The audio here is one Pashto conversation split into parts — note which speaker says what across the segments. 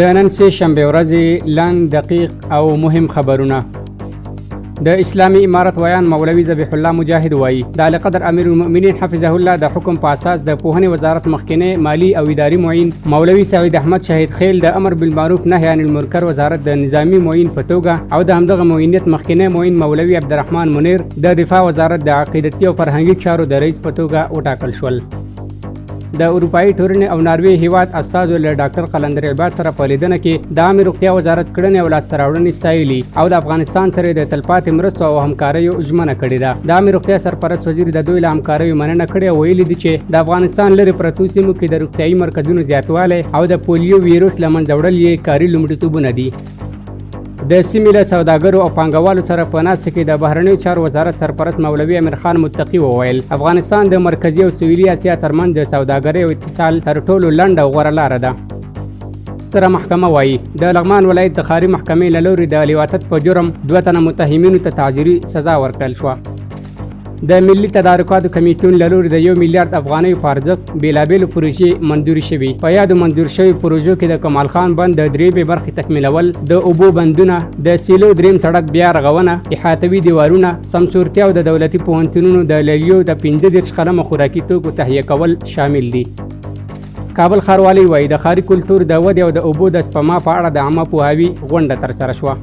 Speaker 1: د نن سه شنبه ورځې لاند دقیق او مهم خبرونه. د اسلامي امارت ویان مولوي ذبیح الله مجاهد وایي د اعلی قدر امیر المؤمنین حفظه الله د حکم په اساس د پوهنې وزارت مخکنی مالی او اداري معین مولوي سعید احمد شهید خیل د امر بالمعروف نهي عن المنکر وزارت د نظامی معین په توګه او د همدغه معینیت مخکنی معین مولوي عبدالرحمن منیر د دفاع وزارت د عقیدتي او فرهنګي چارو د رئیس په توګه وټاکل شول. د اروپایي ټورنې او ناروې هیواد استازو له ډاکټر قلندر عباد سره په لیدنه کې د عامه روغتیا وزارت کړنې او لاسته راوړنې ستایلي او د افغانستان سره د تلپاتې مرستو او همکاریو ژمنه کړې ده. د عامه روغتیا سرپرست وزیر د دوی له همکاریو مننه کړې او ویلي دي چې د افغانستان لرې پرتو سیمو کې د روغتیایي مرکزونو زیاتوالی او د پولیو ویروس له منځه وړل یې کاري لومړیتوبونه دي. د سیمې له سوداګرو او پانګوالو سره په ناسته کې د بهرنیو چارو وزارت سرپرست مولوي امیر خان متقي وویل افغانستان د مرکزي او سویلي اسیا ترمنځ د سوداګرۍ او اتصال تر ټولو لنډه او غوره لاره ده. ستره محکمه وایي د لغمان ولایت د ښاري محکمې له لوري د لیواطت په جرم 2 تنه متهمینو ته تعزیري سزا ورکړل شوه. د ملي تدارکاتو کمیسیون له لوري د 1 میلیارډ افغانیو په ارزښت بېلابېلو پروژې منظوري شوي. په یادو منظور شوي پروژو کې د کمال خان بند د 3 برخې تکمیلول، د اوبو بندونه، د سیلو دریم سړک بیا رغونه، احاطوي دیوالونه، سمسورتیا او د دولتي پوهنتونونو د لیلیو د 15 قلمه خوراکي توکو تهیه کول شامل دي. کابل ښاروالۍ وایي د ښاري کلتور د ودې او د اوبو د سپما په اړه د عامه پوهاوي غونډه ترسره شوه.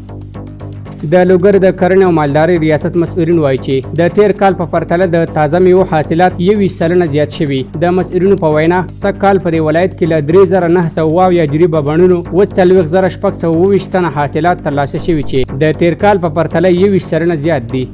Speaker 1: د لوګر د کرنې او مالدارۍ ریاست مسؤلین وایي چې د تیر کال په پرتله د تازه میوو حاصلات 21% زیات شوي. د مسؤلینو په وینا سږ کال په دې ولایت کې له 3900 جریبه بڼونو 40,624 تنه حاصلات ترلاسه شوي چې د تیر کال په پرتله 21% زیات دي.